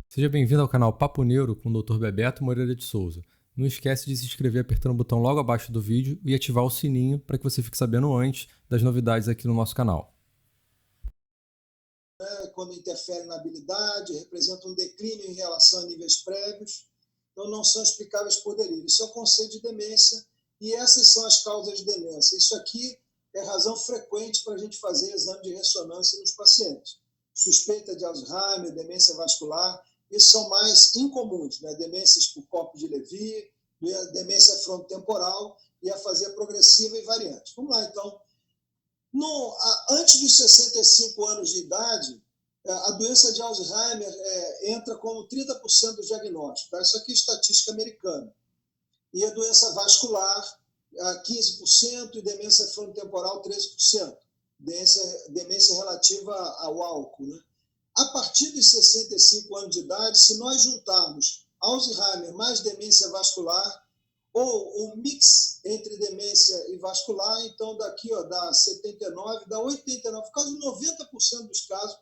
Seja bem-vindo ao canal Papo Neuro com o Dr. Bebeto Moreira de Souza. Não esquece de se inscrever apertando o botão logo abaixo do vídeo e ativar o sininho para que você fique sabendo antes das novidades aqui no nosso canal. Quando interfere na habilidade, representa um declínio em relação a níveis prévios, então não são explicáveis por delírio. Isso é o conceito de demência e essas são as causas de demência. Isso aqui é razão frequente para a gente fazer exame de ressonância nos pacientes. Suspeita de Alzheimer, demência vascular, isso são mais incomuns, né? Demências por copo de Levy, demência frontotemporal e afasia progressiva e variante. Vamos lá, então. Antes dos 65 anos de idade, a doença de Alzheimer entra como 30% do diagnóstico. Tá? Isso aqui é estatística americana. E a doença vascular, 15%, e demência frontotemporal, 13%. Demência relativa ao álcool. Né? A partir dos 65 anos de idade, se nós juntarmos Alzheimer mais demência vascular, ou um mix entre demência e vascular, então daqui dá 79, dá 89, quase 90% dos casos,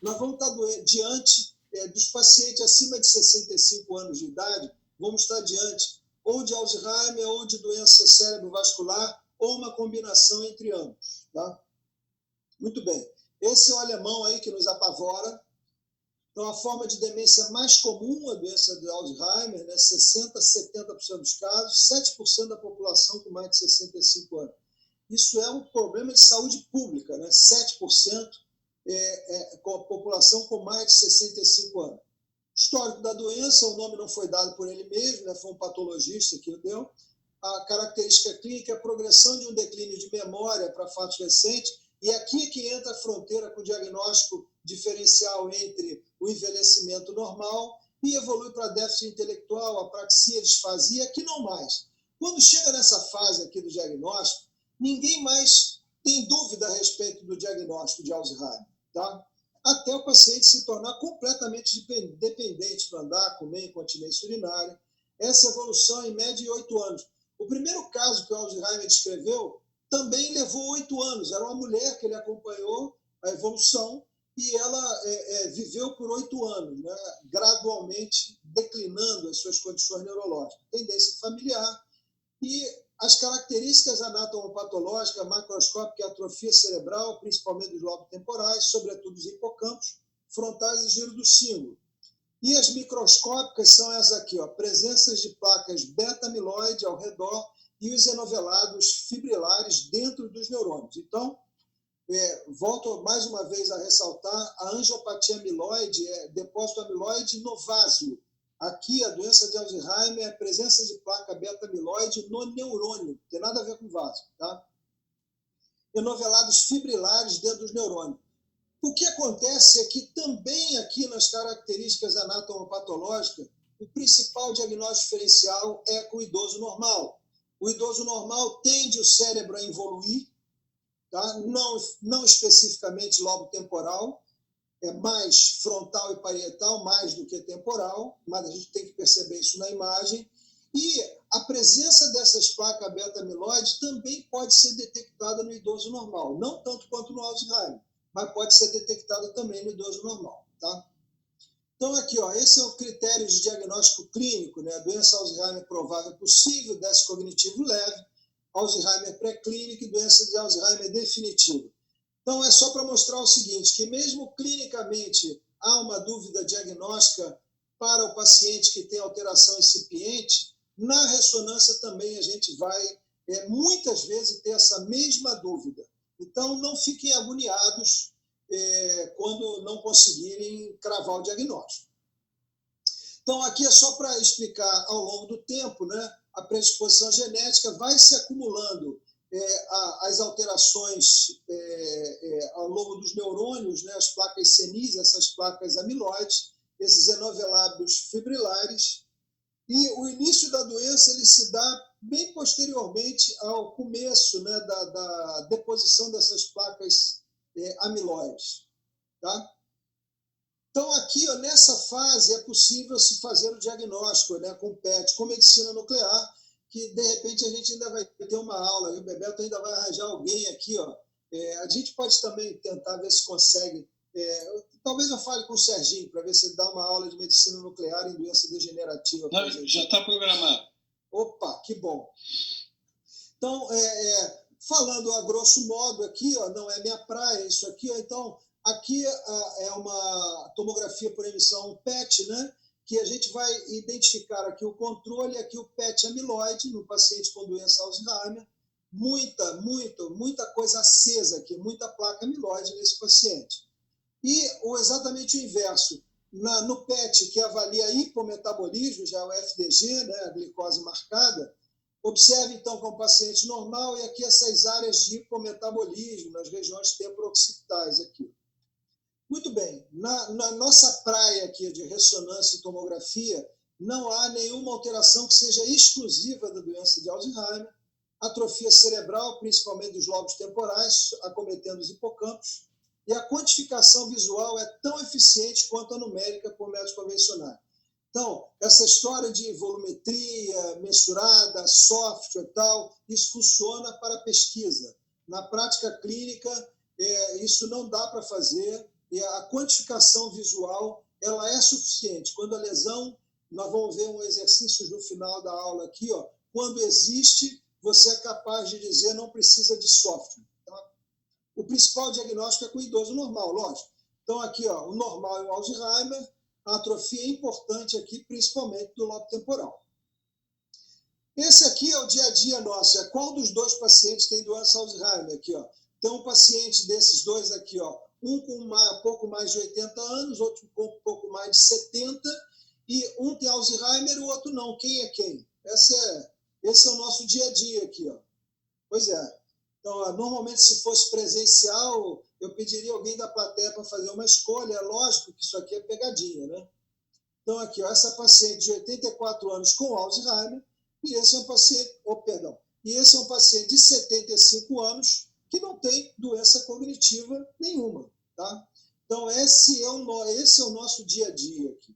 nós vamos estar diante dos pacientes acima de 65 anos de idade, vamos estar diante ou de Alzheimer, ou de doença cerebrovascular, ou uma combinação entre ambos. Tá? Muito bem. Esse é o alemão aí que nos apavora. Então, a forma de demência mais comum, a doença de Alzheimer, né, 60% a 70% dos casos, 7% da população com mais de 65 anos. Isso é um problema de saúde pública, né? 7% com a população com mais de 65 anos. Histórico da doença, o nome não foi dado por ele mesmo, né, foi um patologista que o deu. A característica clínica é a progressão de um declínio de memória para fatos recentes, e aqui é que entra a fronteira com o diagnóstico diferencial entre o envelhecimento normal e evolui para déficit intelectual, apraxia, disfasia, aqui não mais. Quando chega nessa fase aqui do diagnóstico, ninguém mais tem dúvida a respeito do diagnóstico de Alzheimer, tá? Até o paciente se tornar completamente dependente para andar, comer, incontinência urinária. Essa evolução em média de 8 anos. O primeiro caso que o Alzheimer descreveu também levou 8 anos. Era uma mulher que ele acompanhou a evolução e ela viveu por 8 anos, né, gradualmente declinando as suas condições neurológicas. Tendência familiar e as características anatomopatológicas, macroscópica e atrofia cerebral, principalmente dos lobos temporais, sobretudo os hipocampos, frontais e giro do símbolo. E as microscópicas são essas aqui, presenças de placas beta-amiloide ao redor e os enovelados fibrilares dentro dos neurônios. Então, volto mais uma vez a ressaltar, a angiopatia amiloide é depósito amiloide no vaso. Aqui, a doença de Alzheimer é a presença de placa beta-amiloide no neurônio, não tem nada a ver com vaso. Tá? Enovelados fibrilares dentro dos neurônios. O que acontece é que também aqui nas características anatomopatológicas, o principal diagnóstico diferencial é com o idoso normal. O idoso normal tende o cérebro a evoluir, tá? Não especificamente lobo temporal, é mais frontal e parietal, mais do que temporal, mas a gente tem que perceber isso na imagem. E a presença dessas placas beta-amiloide também pode ser detectada no idoso normal, não tanto quanto no Alzheimer, mas pode ser detectada também no idoso normal. Tá? Então, aqui, esse é o critério de diagnóstico clínico, né? Doença Alzheimer provável possível, déficit cognitivo leve, Alzheimer pré-clínico e doença de Alzheimer definitiva. Então, é só para mostrar o seguinte, que mesmo clinicamente há uma dúvida diagnóstica para o paciente que tem alteração incipiente, na ressonância também a gente vai, muitas vezes, ter essa mesma dúvida. Então, não fiquem agoniados quando não conseguirem cravar o diagnóstico. Então, aqui é só para explicar ao longo do tempo, né, a predisposição genética vai se acumulando as alterações ao longo dos neurônios, né, as placas senis, essas placas amiloides, esses enovelados fibrilares, e o início da doença ele se dá bem posteriormente ao começo, né, da deposição dessas placas amiloides. Tá? Então, aqui, nessa fase, é possível se fazer o diagnóstico, né, com PET, com medicina nuclear, que, de repente, a gente ainda vai ter uma aula, e o Bebeto ainda vai arranjar alguém aqui. A gente pode também tentar ver se consegue Talvez eu fale com o Serginho para ver se ele dá uma aula de medicina nuclear em doença degenerativa. Não, já está programado. Opa, que bom. Então, falando a grosso modo aqui, ó, não é minha praia isso aqui, ó, então aqui é uma tomografia por emissão PET, né, que a gente vai identificar aqui o controle, aqui o PET amiloide no paciente com doença Alzheimer, muita coisa acesa aqui, muita placa amiloide nesse paciente. E exatamente o inverso, no PET, que avalia hipometabolismo, já o FDG, né, a glicose marcada, observe, então, com o paciente normal e aqui essas áreas de hipometabolismo, nas regiões temporo-occipitais aqui. Muito bem, na nossa praia aqui de ressonância e tomografia, não há nenhuma alteração que seja exclusiva da doença de Alzheimer, atrofia cerebral, principalmente dos lobos temporais, acometendo os hipocampos, e a quantificação visual é tão eficiente quanto a numérica por métodos convencionais. Então, essa história de volumetria mensurada, software e tal, isso funciona para pesquisa. Na prática clínica, isso não dá para fazer, e a quantificação visual ela é suficiente. Quando a lesão, nós vamos ver um exercício no final da aula aqui, ó, quando existe, você é capaz de dizer não precisa de software. Tá? O principal diagnóstico é com o idoso normal, lógico. Então, aqui, ó, o normal é o Alzheimer, a atrofia é importante aqui, principalmente do lobo temporal. Esse aqui é o dia a dia nosso. Qual dos dois pacientes tem doença Alzheimer? Aqui, ó. Tem um paciente desses dois aqui, ó, um com um pouco mais de 80 anos, outro com um pouco mais de 70, e um tem Alzheimer e o outro não. Quem é quem? Esse é o nosso dia a dia aqui, ó. Pois é. Então, normalmente, se fosse presencial, eu pediria alguém da plateia para fazer uma escolha. É lógico que isso aqui é pegadinha, né? Então, aqui, ó, essa paciente de 84 anos com Alzheimer, e esse é um paciente, e esse é um paciente de 75 anos que não tem doença cognitiva nenhuma, tá? Então, esse é o nosso dia a dia aqui.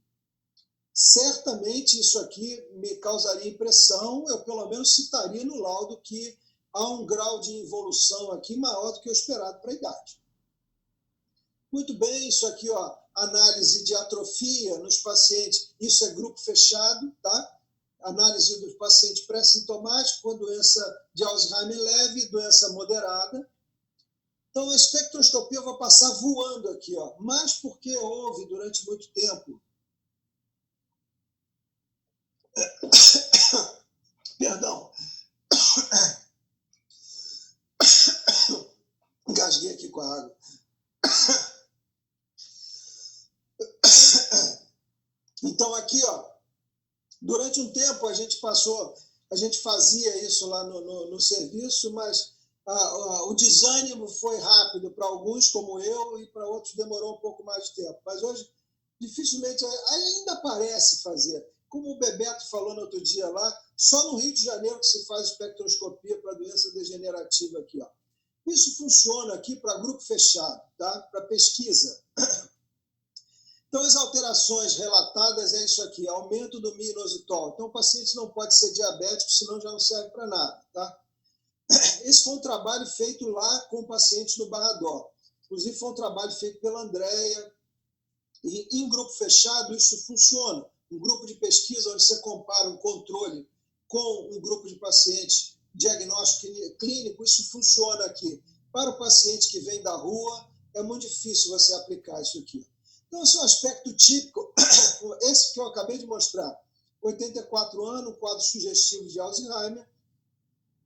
Certamente isso aqui me causaria impressão, eu pelo menos citaria no laudo que há um grau de evolução aqui maior do que o esperado para a idade. Muito bem, isso aqui, ó, análise de atrofia nos pacientes, isso é grupo fechado, tá? Análise dos pacientes pré-sintomáticos com doença de Alzheimer leve, doença moderada. Então, a espectroscopia eu vou passar voando aqui, ó, mas porque houve durante muito tempo perdão, engasguei aqui com a água. Então, aqui, ó, durante um tempo a gente fazia isso lá no serviço, mas o desânimo foi rápido para alguns, como eu, e para outros demorou um pouco mais de tempo. Mas hoje, dificilmente, ainda parece fazer. Como o Bebeto falou no outro dia lá, só no Rio de Janeiro que se faz espectroscopia para doença degenerativa aqui, ó. Isso funciona aqui para grupo fechado, tá? Para pesquisa. Então, as alterações relatadas é isso aqui, aumento do mioinositol. Então, o paciente não pode ser diabético, senão já não serve para nada, tá? Esse foi um trabalho feito lá com pacientes no Barradó. Inclusive, foi um trabalho feito pela Andréia. E em grupo fechado, isso funciona. Um grupo de pesquisa onde você compara um controle com um grupo de pacientes diagnóstico clínico, isso funciona aqui. Para o paciente que vem da rua, é muito difícil você aplicar isso aqui. Então, esse é um aspecto típico, esse que eu acabei de mostrar. 84 anos, quadro sugestivo de Alzheimer,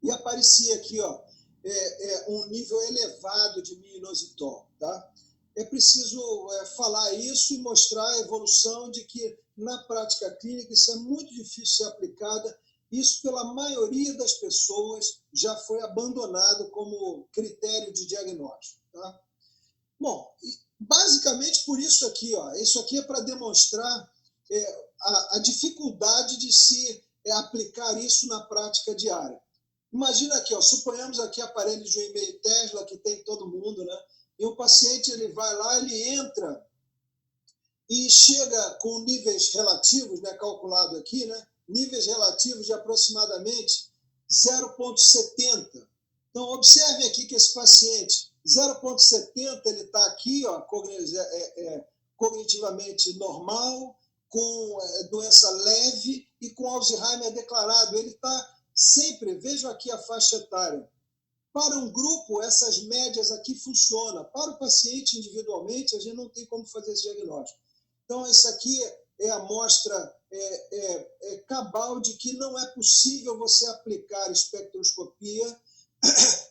e aparecia aqui, ó, um nível elevado de mioinositol, tá? É preciso falar isso e mostrar a evolução de que, na prática clínica, isso é muito difícil ser aplicada. Isso, pela maioria das pessoas, já foi abandonado como critério de diagnóstico, tá? Bom, basicamente por isso aqui, ó, isso aqui é para demonstrar a dificuldade de se aplicar isso na prática diária. Imagina aqui, ó, suponhamos aqui aparelho de 1,5 Tesla, que tem todo mundo, né? E o paciente, ele vai lá, ele entra e chega com níveis relativos, né, calculado aqui, né, níveis relativos de aproximadamente 0,70. Então, observe aqui que esse paciente, 0,70 ele está aqui, ó, cognitivamente normal, com doença leve e com Alzheimer declarado. Ele está sempre, vejam aqui a faixa etária. Para um grupo, essas médias aqui funcionam. Para o paciente individualmente, a gente não tem como fazer esse diagnóstico. Então, isso aqui é a amostra cabal de que não é possível você aplicar espectroscopia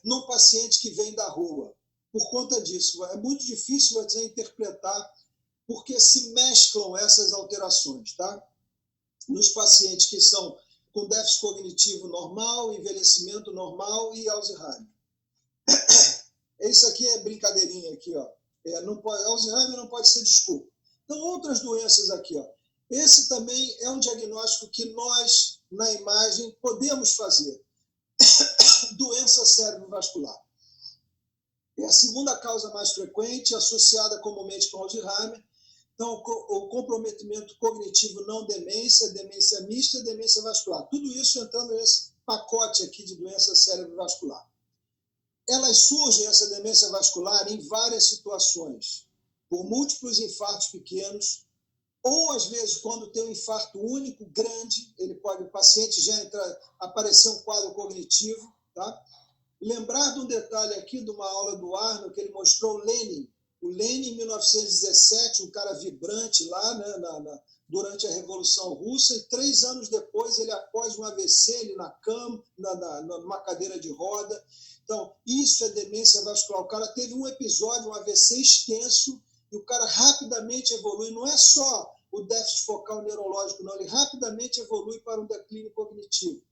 num paciente que vem da rua. Por conta disso, é muito difícil você interpretar porque se mesclam essas alterações, tá? Nos pacientes que são com déficit cognitivo normal, envelhecimento normal e Alzheimer. Isso aqui é brincadeirinha aqui, ó. Alzheimer não pode ser desculpa. Então, outras doenças aqui, ó. Esse também é um diagnóstico que nós, na imagem, podemos fazer. Doença cerebrovascular. É a segunda causa mais frequente, associada comumente com Alzheimer. Então, o comprometimento cognitivo não demência, demência mista e demência vascular. Tudo isso entrando nesse pacote aqui de doença cerebrovascular. Elas surgem, essa demência vascular, em várias situações, por múltiplos infartos pequenos, ou às vezes quando tem um infarto único, grande, o paciente já aparecer um quadro cognitivo, tá? Lembrar de um detalhe aqui de uma aula do Arno, que ele mostrou Lenin. O Lenin, em 1917, um cara vibrante lá, né, durante a Revolução Russa, e 3 anos depois, ele, após um AVC, ele na cama, numa cadeira de roda. Então, isso é demência vascular. O cara teve um episódio, um AVC extenso, e o cara rapidamente evolui. Não é só o déficit focal neurológico, não. Ele rapidamente evolui para um declínio cognitivo.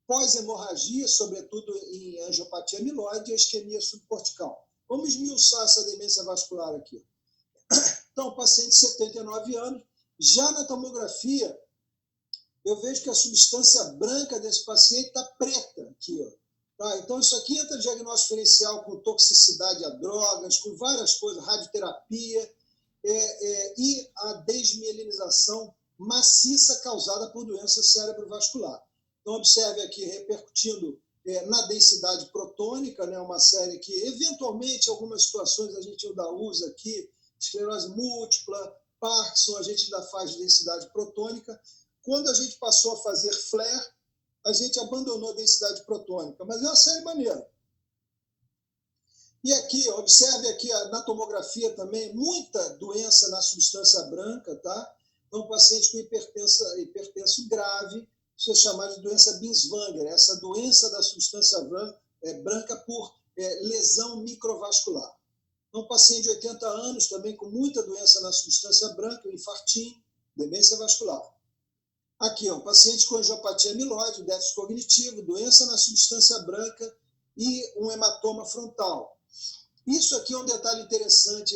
Pós-hemorragia, sobretudo em angiopatia amiloide e a isquemia subcortical. Vamos esmiuçar essa demência vascular aqui. Então, paciente de 79 anos, já na tomografia, eu vejo que a substância branca desse paciente está preta aqui, ó. Tá? Então, isso aqui entra diagnóstico diferencial com toxicidade a drogas, com várias coisas, radioterapia, e a desmielinização maciça causada por doença cerebrovascular. Então, observe aqui, repercutindo na densidade protônica, né, uma série que, eventualmente, em algumas situações, a gente ainda usa aqui, esclerose múltipla, Parkinson, a gente ainda faz densidade protônica. Quando a gente passou a fazer FLAIR, a gente abandonou a densidade protônica, mas é uma série maneira. E aqui, observe aqui na tomografia também, muita doença na substância branca, tá? Então, paciente com hipertenso grave, isso é chamado de doença Binswanger, essa doença da substância branca por lesão microvascular. Então, paciente de 80 anos, também com muita doença na substância branca, um infartinho, demência vascular. Aqui, ó, paciente com angiopatia amiloide, déficit cognitivo, doença na substância branca e um hematoma frontal. Isso aqui é um detalhe interessante,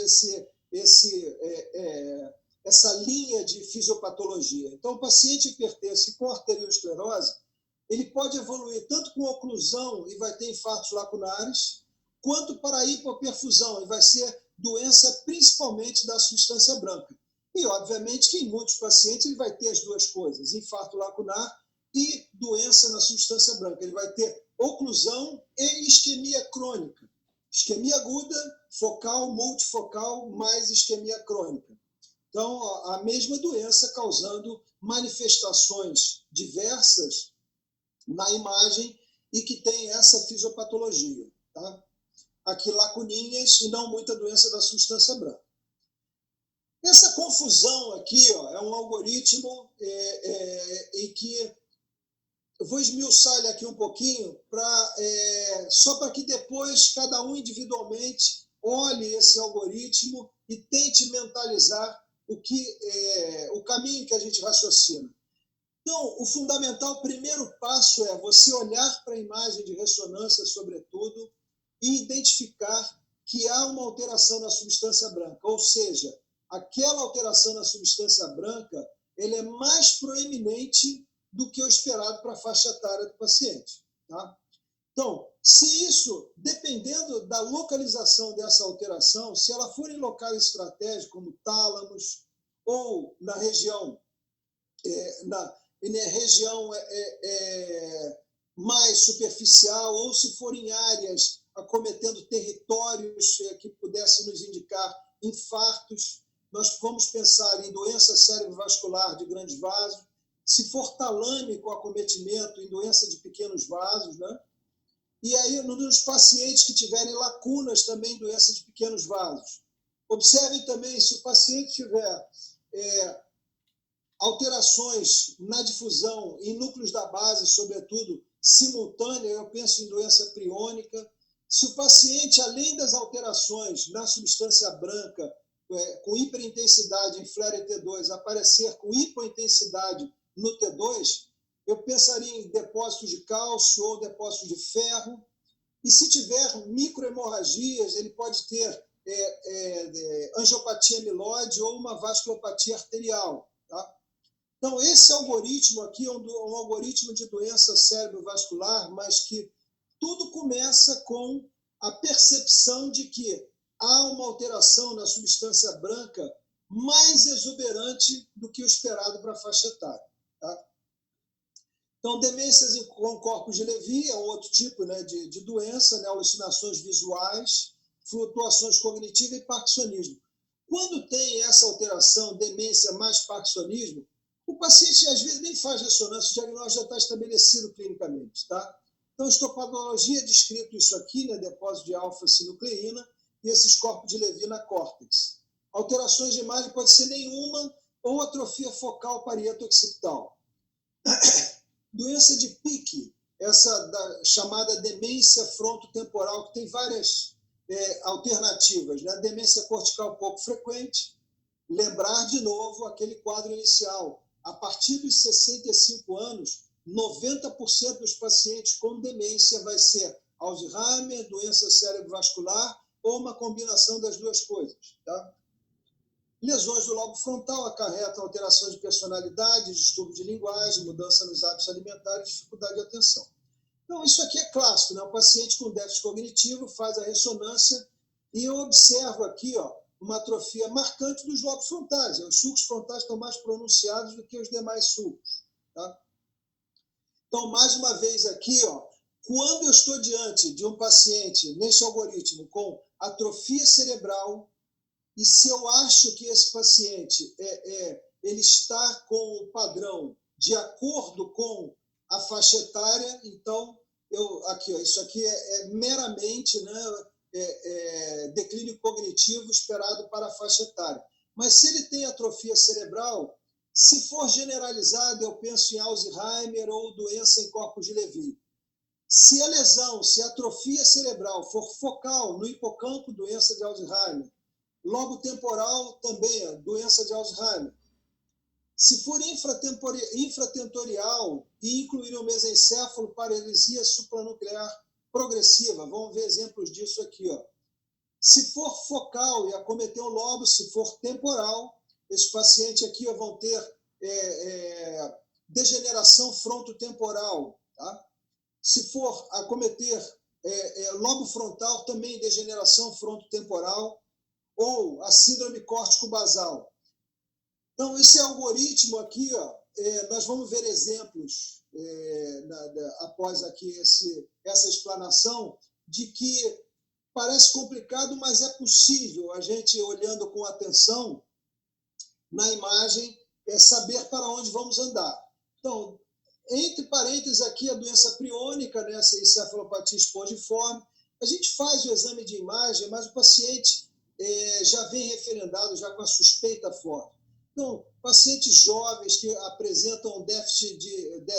essa linha de fisiopatologia. Então, o paciente hipertenso com arteriosclerose, ele pode evoluir tanto com oclusão e vai ter infartos lacunares, quanto para hipoperfusão, e vai ser doença principalmente da substância branca. E, obviamente, que em muitos pacientes ele vai ter as duas coisas, infarto lacunar e doença na substância branca. Ele vai ter oclusão e isquemia crônica. Isquemia aguda, focal, multifocal, mais isquemia crônica. Então, a mesma doença causando manifestações diversas na imagem e que tem essa fisiopatologia. Tá? Aqui, lacuninhas e não muita doença da substância branca. Essa confusão aqui, ó, é um algoritmo em que eu vou esmiuçar ele aqui um pouquinho, só para que depois cada um individualmente olhe esse algoritmo e tente mentalizar o caminho que a gente raciocina. Então, o fundamental, o primeiro passo é você olhar para a imagem de ressonância, sobretudo, e identificar que há uma alteração na substância branca, ou seja, aquela alteração na substância branca ele é mais proeminente do que o esperado para a faixa etária do paciente. Tá? Então, se isso, dependendo da localização dessa alteração, se ela for em locais estratégicos, como tálamos, ou na região, região mais superficial, ou se for em áreas acometendo territórios que pudessem nos indicar infartos. Nós vamos pensar em doença cerebrovascular de grandes vasos, se for talâmico acometimento, em doença de pequenos vasos, né? E aí, nos pacientes que tiverem lacunas também, doença de pequenos vasos. Observem também, se o paciente tiver alterações na difusão em núcleos da base, sobretudo simultânea, eu penso em doença priônica. Se o paciente, além das alterações na substância branca, com hiperintensidade em flare T2, aparecer com hipointensidade no T2, eu pensaria em depósitos de cálcio ou depósitos de ferro. E se tiver microhemorragias, ele pode ter angiopatia amiloide ou uma vasculopatia arterial. Tá? Então, esse algoritmo aqui é um algoritmo de doença cerebrovascular, mas que tudo começa com a percepção de que há uma alteração na substância branca mais exuberante do que o esperado para a faixa etária. Tá? Então, demências com corpos de Levy é um outro tipo, né, de doença, né, alucinações visuais, flutuações cognitivas e parkinsonismo. Quando tem essa alteração, demência mais parkinsonismo, o paciente às vezes nem faz ressonância, o diagnóstico já está estabelecido clinicamente. Tá? Então, histopatologia é descrito isso aqui, né, depósito de alfa-sinucleína e esses corpos de Levy na córtex. Alterações de imagem pode ser nenhuma ou atrofia focal parieto-occipital. Doença de Pick, essa chamada demência frontotemporal, que tem várias alternativas. Né? Demência cortical pouco frequente, lembrar de novo aquele quadro inicial. A partir dos 65 anos, 90% dos pacientes com demência vai ser Alzheimer, doença cerebrovascular ou uma combinação das duas coisas. Tá? Lesões do lobo frontal acarretam alteração de personalidade, distúrbio de linguagem, mudança nos hábitos alimentares, dificuldade de atenção. Então, isso aqui é clássico, né? O paciente com déficit cognitivo faz a ressonância e eu observo aqui uma atrofia marcante dos lobos frontais. Os sulcos frontais estão mais pronunciados do que os demais sulcos. Tá? Então, mais uma vez aqui, quando eu estou diante de um paciente, neste algoritmo, com atrofia cerebral, e se eu acho que esse paciente ele está com o padrão de acordo com a faixa etária, então, isso aqui é meramente, né, declínio cognitivo esperado para a faixa etária. Mas se ele tem atrofia cerebral, se for generalizado, eu penso em Alzheimer ou doença em corpos de Levy. Se a lesão, se a atrofia cerebral for focal no hipocampo, doença de Alzheimer, lobo temporal também, doença de Alzheimer. Se for infratentorial e incluir o mesencéfalo, paralisia supranuclear progressiva, vamos ver exemplos disso aqui. Se for focal e acometer o lobo, se for temporal, esses pacientes aqui vão ter degeneração frontotemporal. Tá? Se for acometer lobo frontal, também degeneração frontotemporal, ou a síndrome córtico-basal. Então, esse algoritmo aqui, nós vamos ver exemplos após aqui essa explanação de que parece complicado, mas é possível a gente, olhando com atenção na imagem, saber para onde vamos andar. Então, entre parênteses aqui, a doença priônica, né, essa encefalopatia espongiforme, a gente faz o exame de imagem, mas o paciente já vem referendado já com a suspeita forte. Então, pacientes jovens que apresentam um déficit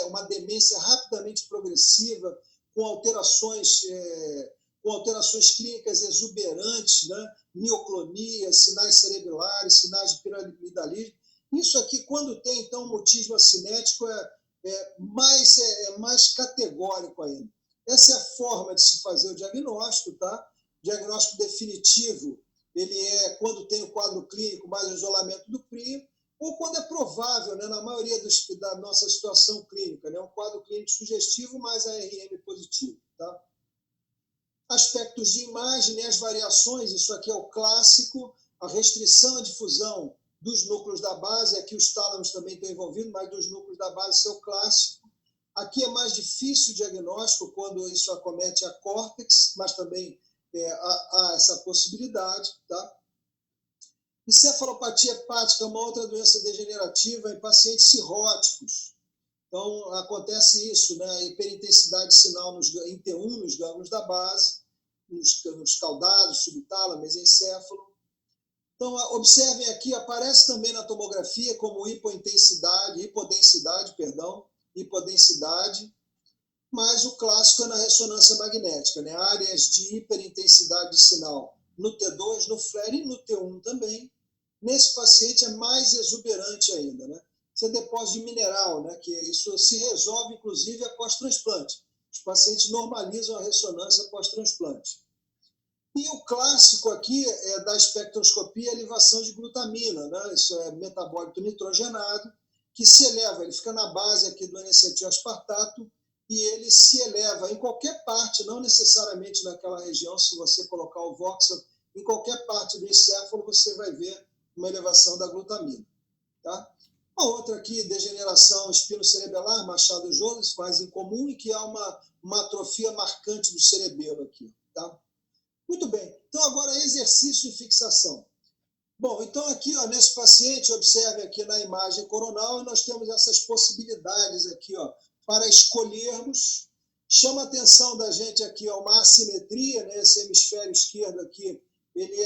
uma demência rapidamente progressiva, com alterações clínicas exuberantes, né? Mioclonia, sinais cerebelares, sinais de piramidalismo. Isso aqui, quando tem, então, mutismo acinético, é mais categórico ainda. Essa é a forma de se fazer o diagnóstico, tá? O diagnóstico definitivo, ele é quando tem o quadro clínico mais o isolamento do PRI, ou quando é provável, né, na maioria da nossa situação clínica, né, um quadro clínico sugestivo mais ARM positivo. Tá? Aspectos de imagem, né, as variações, isso aqui é o clássico, a restrição à difusão dos núcleos da base, aqui os tálamos também estão envolvidos, mas dos núcleos da base, isso é o clássico. Aqui é mais difícil o diagnóstico quando isso acomete a córtex, mas também há essa possibilidade, tá? Encefalopatia hepática é uma outra doença degenerativa em pacientes cirróticos. Então, acontece isso, né? Hiperintensidade sinal em T1, nos gânglios da base, nos caudados, subtálamo, mesencéfalo. Então, observem aqui, aparece também na tomografia como hipodensidade, mas o clássico é na ressonância magnética, né? Áreas de hiperintensidade de sinal no T2, no flare e no T1 também. Nesse paciente é mais exuberante ainda, né? Isso é depósito de mineral, né? Que isso se resolve, inclusive, após transplante. Os pacientes normalizam a ressonância após transplante. E o clássico aqui é da espectroscopia, elevação de glutamina, né? Isso é metabólito nitrogenado, que se eleva, ele fica na base aqui do N-acetilaspartato e ele se eleva em qualquer parte, não necessariamente naquela região. Se você colocar o voxel em qualquer parte do encéfalo, você vai ver uma elevação da glutamina, tá? Uma outra aqui, degeneração espinocerebelar, Machado Joseph, mais incomum, e que há uma atrofia marcante do cerebelo aqui, tá? Muito bem, então agora exercício de fixação. Bom, então aqui, ó, nesse paciente, observe aqui na imagem coronal, nós temos essas possibilidades aqui, ó, para escolhermos. Chama a atenção da gente aqui, ó, uma assimetria, né? Esse hemisfério esquerdo aqui, ele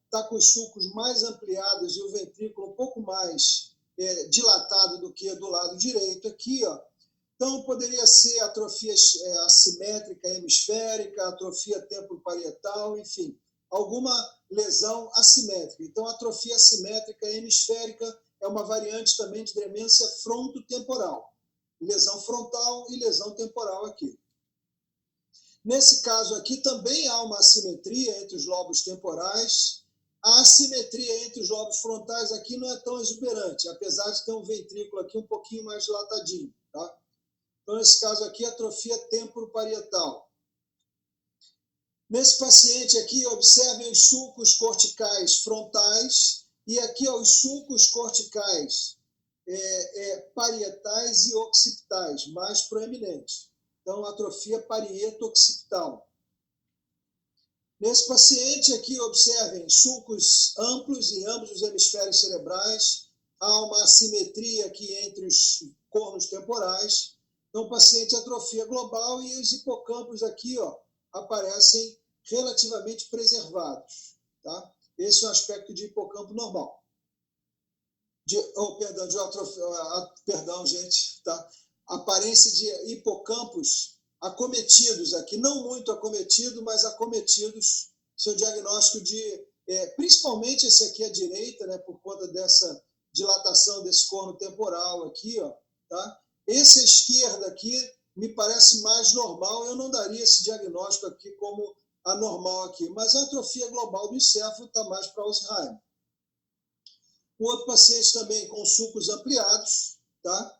está com os sulcos mais ampliados e o ventrículo um pouco mais dilatado do que do lado direito aqui, ó. Então, poderia ser atrofia assimétrica hemisférica, atrofia temporoparietal, enfim, alguma lesão assimétrica. Então, atrofia assimétrica hemisférica é uma variante também de demência frontotemporal. Lesão frontal e lesão temporal aqui. Nesse caso aqui, também há uma assimetria entre os lobos temporais. A assimetria entre os lobos frontais aqui não é tão exuberante, apesar de ter um ventrículo aqui um pouquinho mais dilatadinho, tá? Então, nesse caso aqui, atrofia temporoparietal. Nesse paciente aqui, observem os sulcos corticais frontais e aqui, ó, os sulcos corticais parietais e occipitais, mais proeminentes. Então, atrofia parieto-occipital. Nesse paciente aqui, observem sulcos amplos em ambos os hemisférios cerebrais. Há uma assimetria aqui entre os cornos temporais. Então, o paciente atrofia global e os hipocampos aqui, ó, aparecem relativamente preservados, tá? Esse é um aspecto de hipocampo normal. Tá? Aparência de hipocampos acometidos aqui, não muito acometido, mas acometidos, seu diagnóstico de, principalmente esse aqui à direita, né, por conta dessa dilatação desse corno temporal aqui, ó, tá? Esse à esquerda aqui me parece mais normal, eu não daria esse diagnóstico aqui como anormal aqui, mas a atrofia global do encéfalo está mais para Alzheimer. O outro paciente também com sulcos ampliados, tá?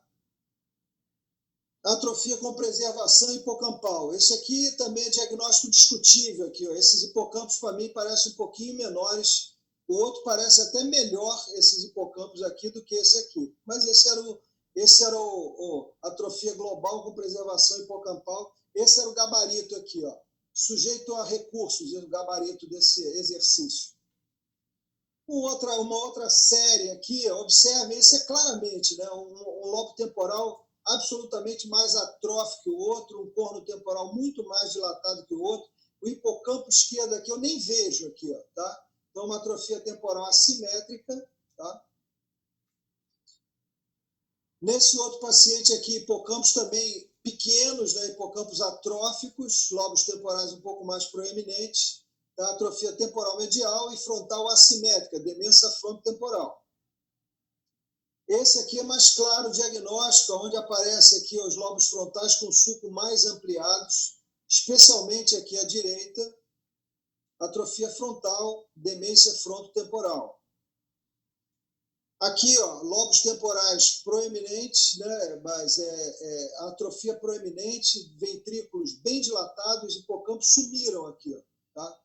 Atrofia com preservação hipocampal. Esse aqui também é diagnóstico discutível aqui, ó. Esses hipocampos para mim parecem um pouquinho menores. O outro parece até melhor, esses hipocampos aqui, do que esse aqui. Mas esse era o atrofia global com preservação hipocampal. Esse era o gabarito aqui, ó, sujeito a recursos, o gabarito desse exercício. Uma outra série aqui, observem, esse é claramente, né, um lobo temporal absolutamente mais atrófico que o outro, um corno temporal muito mais dilatado que o outro. O hipocampo esquerdo aqui eu nem vejo aqui, ó, tá? Então, uma atrofia temporal assimétrica, tá? Nesse outro paciente aqui, hipocampos também pequenos, né, hipocampos atróficos, lobos temporais um pouco mais proeminentes, tá? Atrofia temporal medial e frontal assimétrica, demência frontotemporal. Esse aqui é mais claro o diagnóstico, onde aparece aqui os lobos frontais com sulco mais ampliados, especialmente aqui à direita, atrofia frontal, demência frontotemporal. Aqui, ó, lobos temporais proeminentes, né, mas atrofia proeminente, ventrículos bem dilatados, hipocampos sumiram aqui, ó, tá?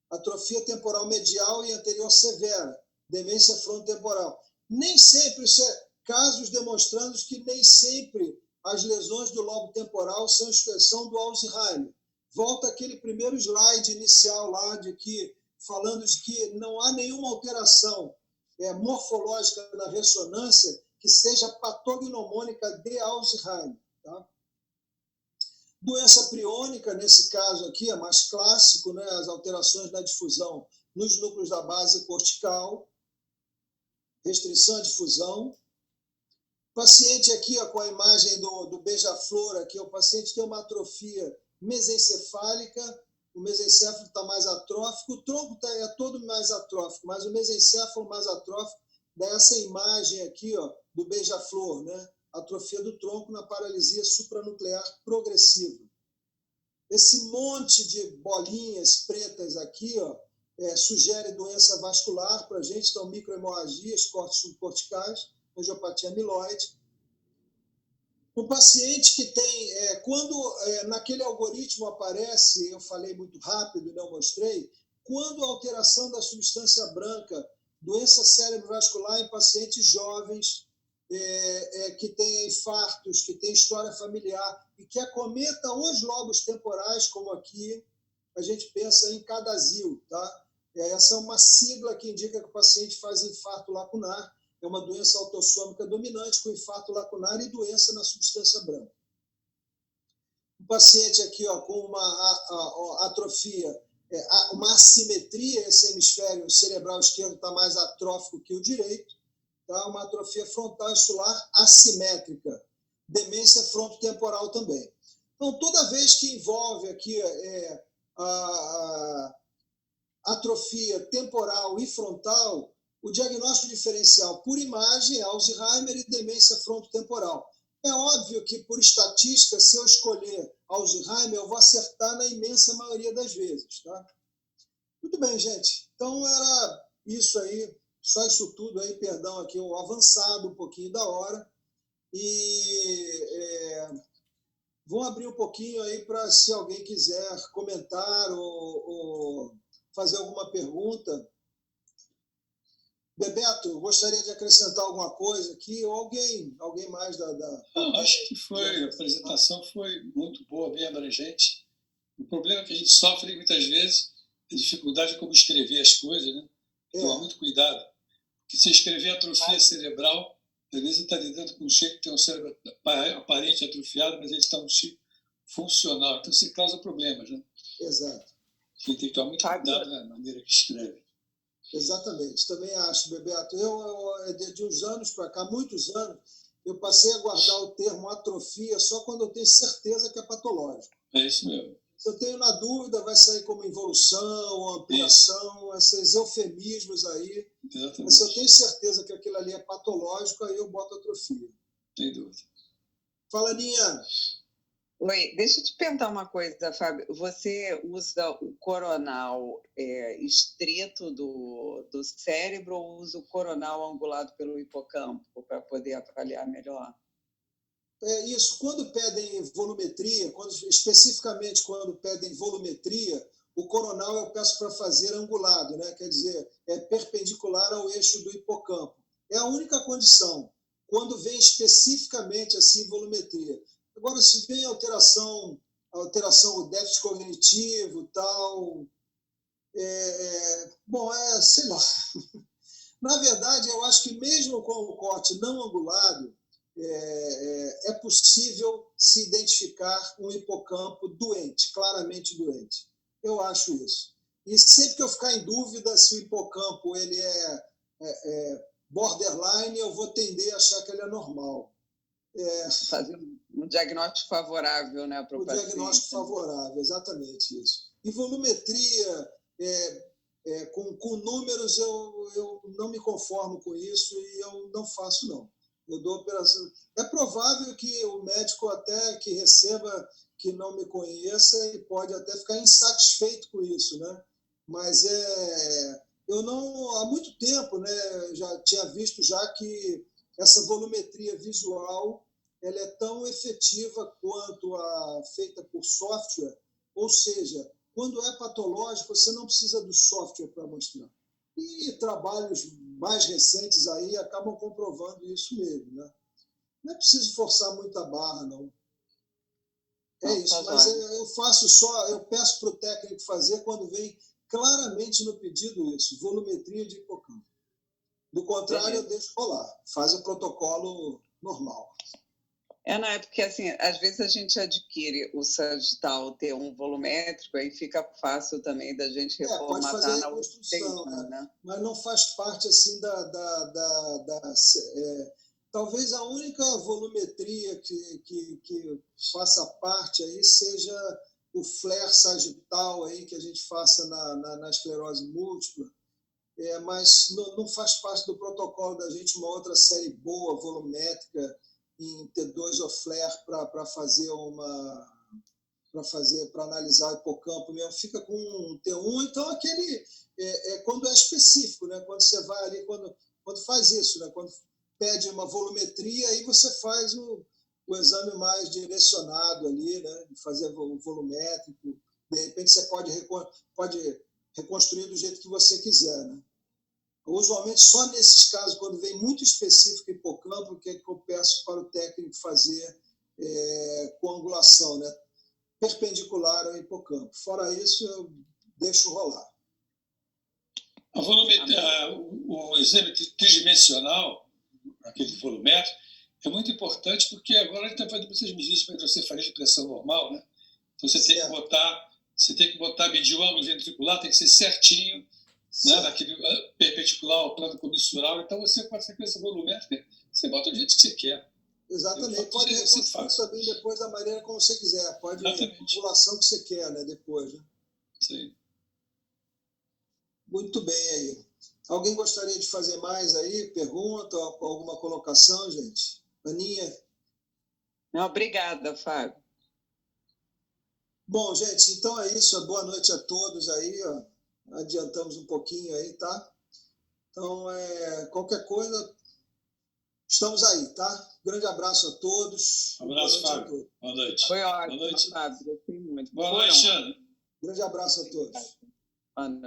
Atrofia temporal medial e anterior severa, demência frontotemporal. Nem sempre, isso é casos demonstrando que nem sempre as lesões do lobo temporal são expressão do Alzheimer. Volta aquele primeiro slide inicial lá, falando de que não há nenhuma alteração morfológica na ressonância que seja patognomônica de Alzheimer. Tá? Doença priônica, nesse caso aqui, é mais clássico, né? As alterações na difusão nos núcleos da base cortical, restrição à difusão. Paciente aqui, ó, com a imagem do beija-flor, aqui, o paciente tem uma atrofia mesencefálica, o mesencéfalo está mais atrófico, o tronco é todo mais atrófico, mas o mesencéfalo mais atrófico dá essa imagem aqui, ó, do beija-flor, né? Atrofia do tronco na paralisia supranuclear progressiva. Esse monte de bolinhas pretas aqui, ó, sugere doença vascular para a gente, então microhemorragias, cortes subcorticais, angiopatia amiloide. Um paciente que tem, quando naquele algoritmo aparece, eu falei muito rápido, não mostrei, quando a alteração da substância branca, doença cerebrovascular em pacientes jovens, que têm infartos, que têm história familiar e que acometa os lobos temporais, como aqui, a gente pensa em CADASIL, tá? Essa é uma sigla que indica que o paciente faz infarto lacunar, é uma doença autossômica dominante com infarto lacunar e doença na substância branca. Um paciente aqui, ó, com uma atrofia, uma assimetria, esse hemisfério cerebral esquerdo está mais atrófico que o direito, tá? Uma atrofia frontal insular assimétrica, demência frontotemporal também. Então, toda vez que envolve aqui a atrofia temporal e frontal, o diagnóstico diferencial por imagem é Alzheimer e demência frontotemporal. É óbvio que, por estatística, se eu escolher Alzheimer, eu vou acertar na imensa maioria das vezes. Tá? Muito bem, gente. Então, era isso aí, só isso tudo aí, perdão, aqui o avançado um pouquinho da hora. E vou abrir um pouquinho aí para, se alguém quiser comentar ou fazer alguma pergunta. Bebeto, gostaria de acrescentar alguma coisa aqui? Ou alguém mais da... Não, acho que a apresentação foi muito boa, bem abrangente. O problema que a gente sofre muitas vezes é a dificuldade de como escrever as coisas, né? Tomar muito cuidado. Porque se escrever atrofia cerebral, às vezes você está lidando com um cheiro que tem um cérebro aparente atrofiado, mas ele está um tipo funcional. Então você causa problemas, né? Exato. A gente tem que tomar muito cuidado na maneira que escreve. Exatamente, também acho, Bebeto. De uns anos para cá, muitos anos, eu passei a guardar o termo atrofia só quando eu tenho certeza que é patológico. É isso mesmo. Se eu tenho na dúvida, vai sair como involução, ampliação, esses eufemismos aí. Exatamente. Mas se eu tenho certeza que aquilo ali é patológico, aí eu boto atrofia. Sem dúvida. Fala, Aninha. Oi, deixa eu te perguntar uma coisa, Fábio. Você usa o coronal estreito do cérebro ou usa o coronal angulado pelo hipocampo para poder avaliar melhor? Isso, quando pedem volumetria, especificamente quando pedem volumetria, o coronal eu peço para fazer angulado, né? Quer dizer, é perpendicular ao eixo do hipocampo. É a única condição, quando vem especificamente assim volumetria. Agora, se vem alteração, o déficit cognitivo, tal, sei lá. Na verdade, eu acho que mesmo com o corte não angulado, é possível se identificar um hipocampo doente, claramente doente. Eu acho isso. E sempre que eu ficar em dúvida se o hipocampo ele é borderline, eu vou tender a achar que ele é normal. Fazer um diagnóstico favorável, né, para o paciente. Diagnóstico favorável, exatamente isso. E volumetria, com números, eu não me conformo com isso e eu não faço, não. Eu dou operação. É provável que o médico até que receba, que não me conheça, ele pode até ficar insatisfeito com isso, né? Mas eu não, há muito tempo, né, já tinha visto já que essa volumetria visual ela é tão efetiva quanto a feita por software, ou seja, quando é patológico, você não precisa do software para mostrar. E trabalhos mais recentes aí acabam comprovando isso mesmo, né? Não é preciso forçar muito a barra, não. É Não, isso, tá mas jóia. eu peço para o técnico fazer quando vem claramente no pedido isso, volumetria de hipocampo. Do contrário, Beleza. eu deixo rolar, faz o protocolo normal. Não, é porque, assim, às vezes a gente adquire o sagittal T1 volumétrico, aí fica fácil também da gente Pode fazer reformatar a na reconstrução, workstation, né? mas não faz parte assim talvez a única volumetria que faça parte aí seja o flare sagital aí que a gente faça na esclerose múltipla, mas não faz parte do protocolo da gente uma outra série boa, volumétrica, em T2 ou flare para fazer para analisar o hipocampo mesmo, fica com um T1, então aquele quando é específico, né? Quando você vai ali, quando faz isso, né? Quando pede uma volumetria, aí você faz o exame mais direcionado ali, né? Fazer o volumétrico, de repente você pode reconstruir do jeito que você quiser, né? Usualmente só nesses casos, quando vem muito específico hipocampo, que eu peço para o técnico fazer com angulação, né? Perpendicular ao hipocampo. Fora isso, eu deixo rolar. O exame tridimensional, aquele volumétrico, é muito importante porque agora ele está fazendo muitas medidas para hidrocefalia de pressão normal, né? Então você tem que botar, medir o ângulo ventricular, tem que ser certinho, né? Naquele perpendicular ao plano comissural. Então você, com a frequência volumétrica, você bota do jeito que você quer. Exatamente. Pode reconstruir também depois da maneira como você quiser. Pode a angulação que você quer, né? Depois, né? Sim. Muito bem aí. Alguém gostaria de fazer mais aí? Pergunta, alguma colocação, gente? Aninha? Não, obrigada, Fábio. Bom, gente, então é isso. Boa noite a todos aí. Ó. Adiantamos um pouquinho aí, tá? Então, qualquer coisa, estamos aí, tá? Grande abraço a todos. Um abraço, Fábio. Boa noite. Foi ótimo, Boa noite. Fábio. Gostei muito. Boa noite, Ana. Grande abraço a todos. Boa noite.